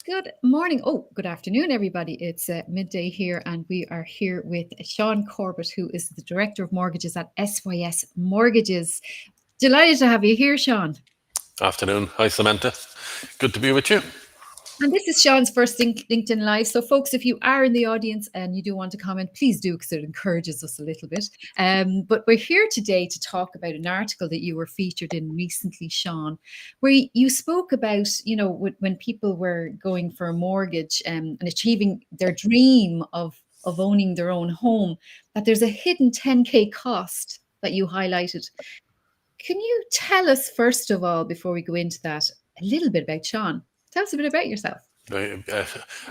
Good morning. Oh, good afternoon, everybody. It's midday here, and we are here with Sean Corbett, who is the Director of Mortgages at SYS Mortgages. Delighted to have you here, Sean. Afternoon. Hi, Samantha. Good to be with you. And this is Sean's first LinkedIn Live. So, folks, if you are in the audience and you do want to comment, please do, because it encourages us a little bit. But we're here today to talk about an article that you were featured in recently, Sean, where you spoke about, when people were going for a mortgage and achieving their dream of owning their own home, that there's a hidden 10K cost that you highlighted. Can you tell us, first of all, before we go into that, a little bit about Sean? Tell us a bit about yourself.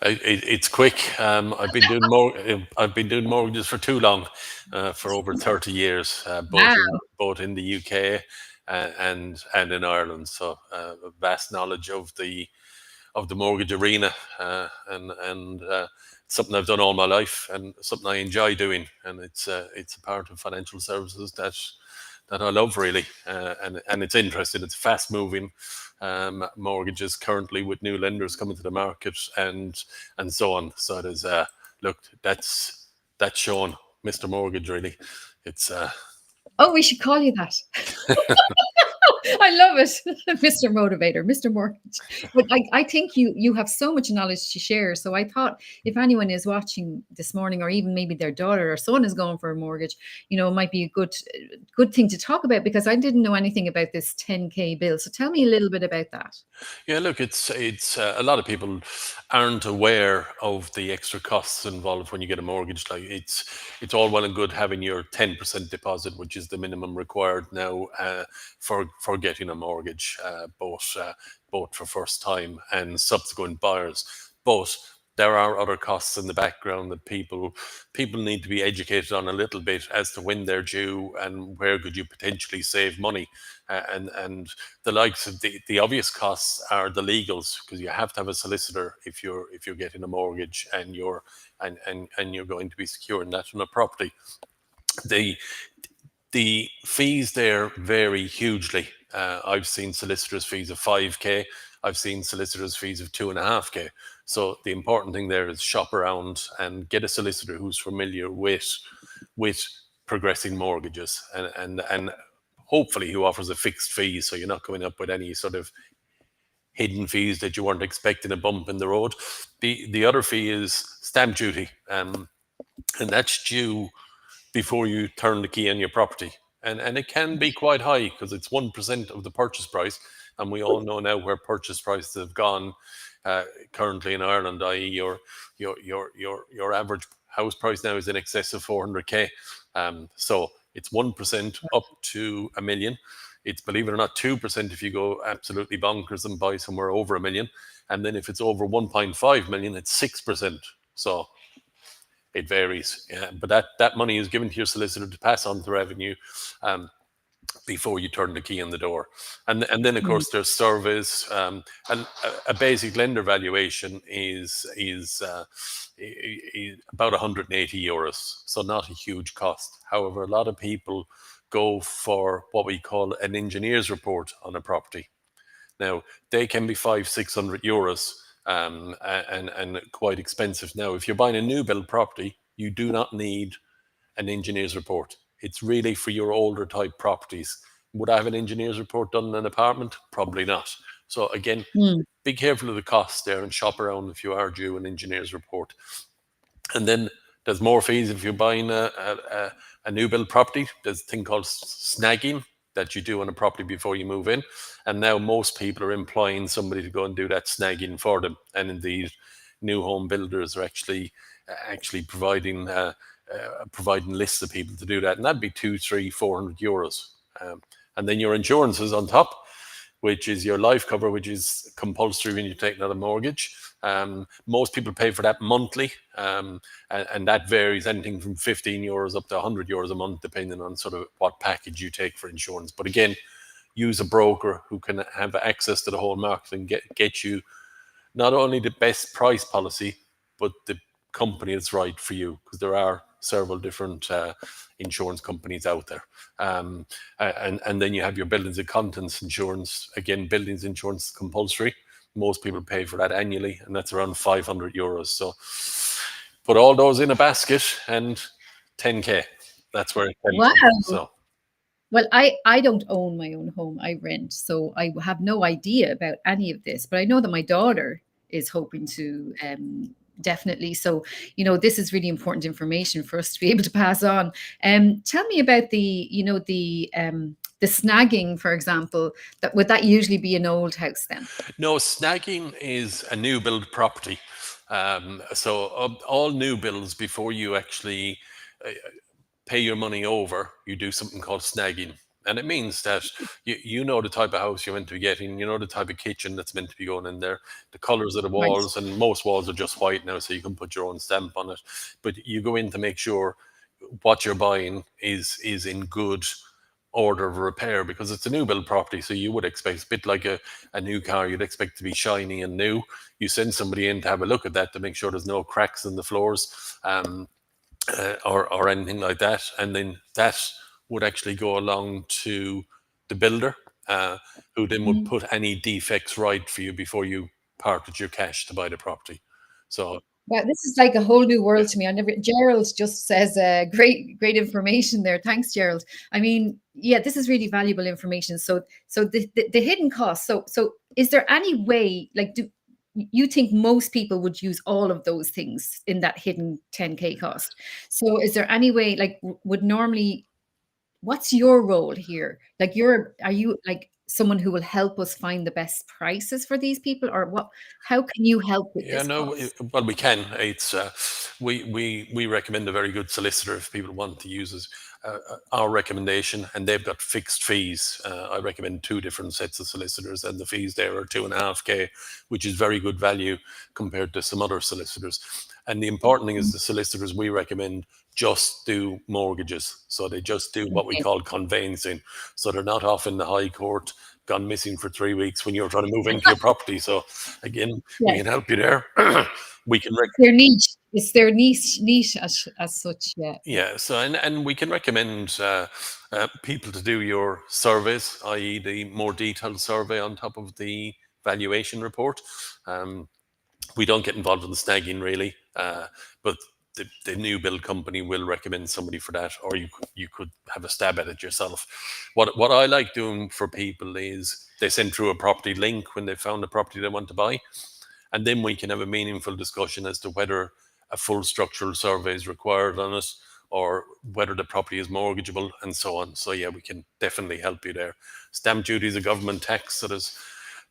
It's quick. I've been doing mortgages for too long, for over 30 years, Wow. both in the UK and in Ireland. So a vast knowledge of the mortgage arena, and something I've done all my life, and something I enjoy doing. And it's a part of financial services that I love, really, and it's interesting. It's fast moving, mortgages currently, with new lenders coming to the market, and so on. So there's look, that's Sean, Mr. Mortgage, really. It's Oh, we should call you that. I love it, Mr. Motivator, Mr. Mortgage. But I think you have so much knowledge to share. So I thought if anyone is watching this morning, or even maybe their daughter or son is going for a mortgage, it might be a good thing to talk about, because I didn't know anything about this 10K bill. So tell me a little bit about that. Yeah, look, it's a lot of people aren't aware of the extra costs involved when you get a mortgage. Like, it's all well and good having your 10% deposit, which is the minimum required now, for getting a mortgage, both for first time and subsequent buyers. But there are other costs in the background that people need to be educated on a little bit, as to when they're due and where could you potentially save money. And the likes of the obvious costs are the legals, because you have to have a solicitor if you're getting a mortgage, and you're going to be securing that on a property. The the fees there vary hugely. I've seen solicitors' fees of 5K. I've seen solicitors' fees of 2.5K. So the important thing there is shop around and get a solicitor who's familiar with progressing mortgages, and hopefully who offers a fixed fee, so you're not coming up with any sort of hidden fees that you weren't expecting, a bump in the road. The other fee is stamp duty, and that's due before you turn the key on your property. And it can be quite high, because it's 1% of the purchase price. And we all know now where purchase prices have gone, currently in Ireland, i.e., your average house price now is in excess of 400K. So it's 1% up to a million. It's, believe it or not, 2% if you go absolutely bonkers and buy somewhere over a million. And then if it's over 1.5 million, it's 6%. So it varies. Yeah, but that money is given to your solicitor to pass on to revenue, before you turn the key in the door. And then, of Mm. course, there's surveys, and a basic lender valuation is about 180 euros, so not a huge cost. However, a lot of people go for what we call an engineer's report on a property. Now, they can be 500-600 euros, and quite expensive. Now, if you're buying a new build property, you do not need an engineer's report. It's really for your older type properties. Would I have an engineer's report done in an apartment? Probably not. So again, Mm. be careful of the costs there, and shop around if you are due an engineer's report. And then there's more fees if you're buying a new build property. There's a thing called snagging that you do on a property before you move in. And now most people are employing somebody to go and do that snagging for them. And indeed, new home builders are actually providing lists of people to do that. And that'd be 200, 300, 400 euros. And then your insurance is on top, which is your life cover, which is compulsory when you take another mortgage. Most people pay for that monthly, and that varies anything from 15 euros up to 100 euros a month, depending on sort of what package you take for insurance. But again, use a broker who can have access to the whole market and get you not only the best price policy, but the company that's right for you, because there are several different insurance companies out there. And then you have your buildings and contents insurance. Again, buildings insurance is compulsory. most people pay for that annually, and that's around €500. So put all those in a basket and 10K. That's where it came Wow. from. So Well, I don't own my own home. I rent, so I have no idea about any of this. But I know that my daughter is hoping to definitely. So, this is really important information for us to be able to pass on. Tell me about the snagging, for example. Would that usually be an old house then? no, snagging is a new build property. So all new builds, before you actually pay your money over, you do something called snagging. And it means that you know the type of house you're meant to be getting, you know the type of kitchen that's meant to be going in there, the colours of the Right. walls, and most walls are just white now, so you can put your own stamp on it. But you go in to make sure what you're buying is in good order of repair, because it's a new build property. So you would expect, a bit like a new car, you'd expect to be shiny and new. You send somebody in to have a look at that to make sure there's no cracks in the floors. Or anything like that, and then that would actually go along to the builder, who then would Mhm. put any defects right for you before you parted your cash to buy the property. So Wow, this is like a whole new yeah, world to me. I never. Gerald just says great information there. Thanks, Gerald. I mean, yeah, this is really valuable information. So the hidden costs. So is there any way, like, do you think most people would use all of those things in that hidden 10K cost? So is there any way, like, would normally, what's your role here? Like, are you like someone who will help us find the best prices for these people, or what? How can you help with yeah, this no, cost? well, we can. It's we recommend a very good solicitor if people want to use us. Our recommendation, and they've got fixed fees. I recommend two different sets of solicitors, and the fees there are 2.5K, which is very good value compared to some other solicitors. And the important thing is the solicitors we recommend just do mortgages. So they just do what we Okay. call conveyancing. So they're not off in the High Court, gone missing for 3 weeks when you're trying to move into your property. So again, we Yeah. can help you there. We can Their niche. It's their niche as such. Yeah. Yeah. Yeah, so and we can recommend people to do your surveys, i.e., the more detailed survey on top of the valuation report. Um, we don't get involved in the snagging really, but the new build company will recommend somebody for that, or you could have a stab at it yourself. What I like doing for people is they send through a property link when they found a property they want to buy, and then we can have a meaningful discussion as to whether a full structural survey is required on it, or whether the property is mortgageable, and so on. So yeah, we can definitely help you there. Stamp duty is a government tax, so there's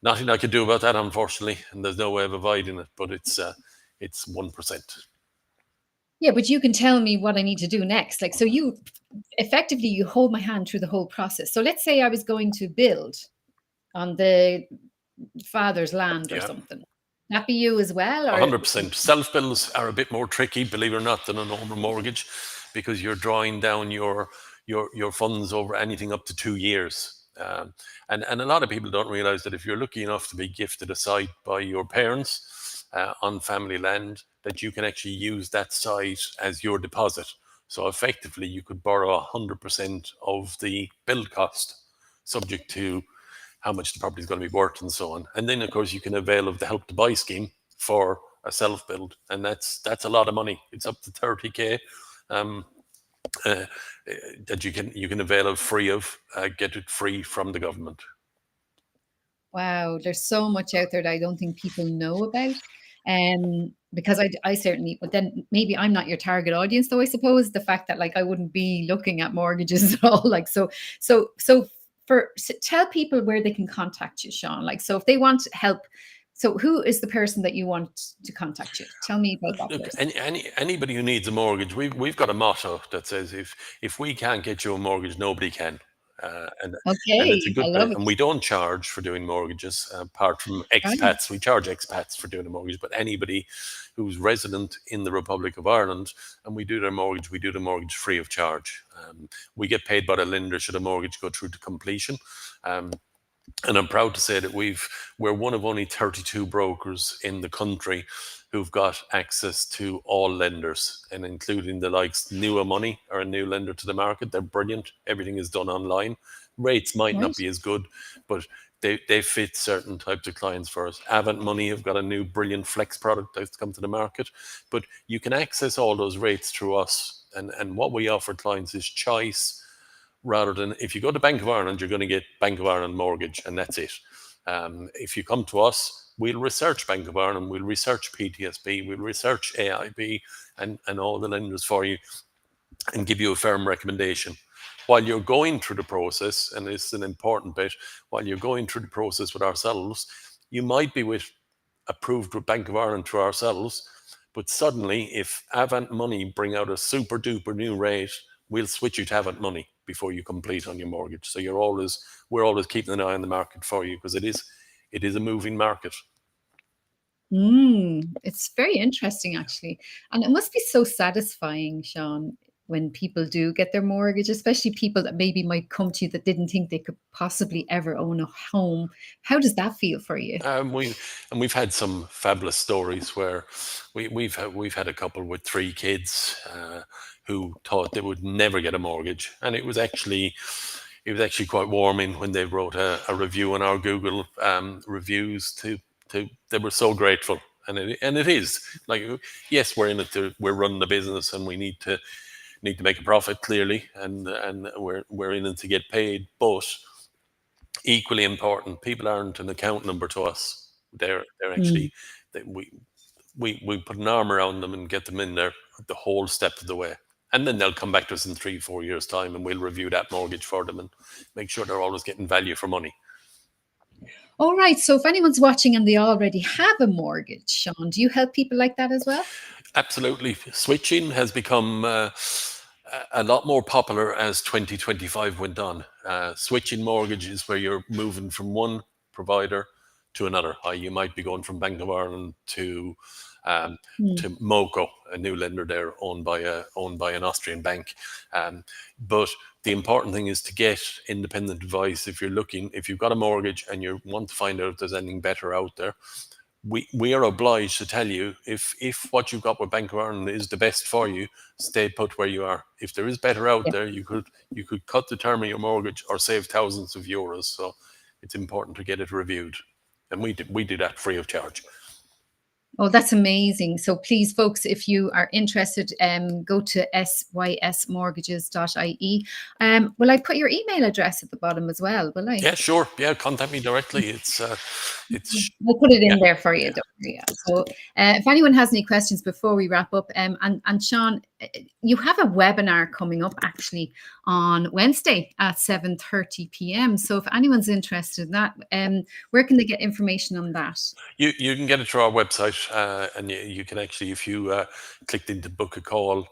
nothing I could do about that, unfortunately, and there's no way of avoiding it. But it's 1%. Yeah, but you can tell me what I need to do next. Like, so you effectively you hold my hand through the whole process. So let's say I was going to build on the father's land or Yeah. something. That be you as well, or 100%. Self bills are a bit more tricky, believe it or not, than a normal mortgage, because you're drawing down your funds over anything up to 2 years. And a lot of people don't realize that if you're lucky enough to be gifted a site by your parents on family land, that you can actually use that site as your deposit. So effectively, you could borrow 100% of the build cost, subject to how much the property is going to be worth and so on. And then, of course, you can avail of the Help to Buy scheme for a self build, and that's a lot of money. It's up to 30K. Um, uh, that you can avail of free of, get it free from the government. wow, there's so much out there that I don't think people know about. Because I certainly, but then maybe I'm not your target audience, though. I suppose the fact that, like, I wouldn't be looking at mortgages at all. Like, so tell people where they can contact you, Sean. Like, so if they want help, so who is the person that you want to contact you? Tell me about that Look, person. anybody who needs a mortgage, we've got a motto that says if we can't get you a mortgage, nobody can. And it's a Okay, I good bit. love And it. we don't charge for doing mortgages, apart from Right. expats. We charge expats for doing a mortgage, but anybody who's resident in the Republic of Ireland and we do we do the mortgage free of charge. We get paid by the lender should a mortgage go through to completion. Um, and I'm proud to say that we're one of only 32 brokers in the country who've got access to all lenders, and including the likes Newer Money are a new lender to the market. They're brilliant. Everything is done online. Rates might not Right. be as good, but they fit certain types of clients for us. Avant Money have got a new brilliant flex product that's come to the market, but you can access all those rates through us. And what we offer clients is choice, rather than, if you go to Bank of Ireland, you're going to get Bank of Ireland mortgage and that's it. If you come to us, we'll research Bank of Ireland, we'll research PTSB, we'll research AIB and all the lenders for you and give you a firm recommendation. While you're going through the process, and it's an important bit, while you're going through the process with ourselves, you might be approved with Bank of Ireland through ourselves, but suddenly if Avant Money bring out a super duper new rate, we'll switch you to Avant Money before you complete on your mortgage. So we're always keeping an eye on the market for you, because it is a moving market. It's very interesting, actually. And it must be so satisfying, Sean, when people do get their mortgage, especially people that maybe might come to you that didn't think they could possibly ever own a home. How does that feel for you? We've had some fabulous stories where we've had a couple with 3 kids who thought they would never get a mortgage, and it was actually quite warming when they wrote a review on our Google reviews. They were so grateful, and it is like, yes, we're in it we're running the business, and we need to make a profit, clearly, and we're in it to get paid. But equally important, people aren't an account number to us. They're Mm. actually, we put an arm around them and get them in there the whole step of the way. And then they'll come back to us in 3-4 years' time, and we'll review that mortgage for them and make sure they're always getting value for money. All right. So if anyone's watching and they already have a mortgage, Sean, do you help people like that as well? Absolutely. Switching has become a lot more popular as 2025 went on. Switching mortgages, where you're moving from one provider to another. You might be going from Bank of Ireland to Mm. MoCo, a new lender there owned by an Austrian bank. But the important thing is to get independent advice if you've got a mortgage and you want to find out if there's anything better out there. We are obliged to tell you, if what you've got with Bank of Ireland is the best for you, stay put where you are. If there is better out Yeah. there, you could cut the term of your mortgage or save thousands of euros. So it's important to get it reviewed, and we do that free of charge. Oh, that's amazing. So please, folks, if you are interested, go to sysmortgages.ie. Will I put your email address at the bottom as well? Will I? Yeah, sure. Yeah, contact me directly. It's We'll put it in yeah. there for you. Don't worry. Yeah. So if anyone has any questions before we wrap up, and Sean, you have a webinar coming up actually on Wednesday at 7:30 p.m. So if anyone's interested in that, where can they get information on that? You can get it through our website, and you can actually, if you clicked into book a call,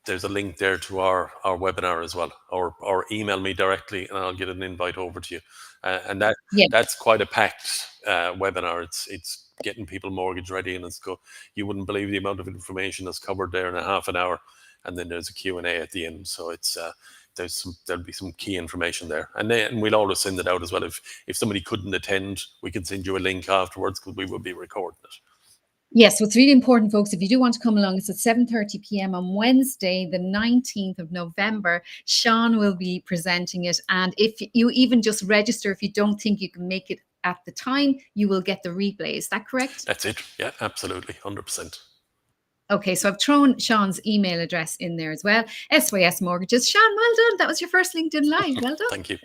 there's a link there to our webinar as well, or email me directly and I'll get an invite over to you. And Yeah. that's quite a packed webinar. It's getting people mortgage ready, and you wouldn't believe the amount of information that's covered there in a half an hour, and then there's a Q&A at the end. So there'll be some key information there, and we'll always send it out as well. If somebody couldn't attend, we can send you a link afterwards, because we will be recording it. Yes, what's really important, folks, if you do want to come along, it's at 7:30 p.m. on Wednesday, the 19th of November. Sean will be presenting it. And if you even just register, if you don't think you can make it at the time, you will get the replay. Is that correct? That's it. Yeah, absolutely. 100%. Okay, so I've thrown Sean's email address in there as well. SYS Mortgages. Sean, well done. That was your first LinkedIn Live. Well done. Thank you.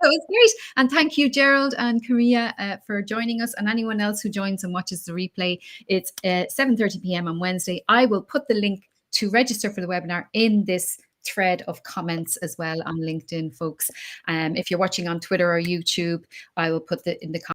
That was great. And thank you, Gerald and Korea, for joining us. And anyone else who joins and watches the replay, it's 7:30 p.m. on Wednesday. I will put the link to register for the webinar in this thread of comments as well on LinkedIn, folks. If you're watching on Twitter or YouTube, I will put in the comments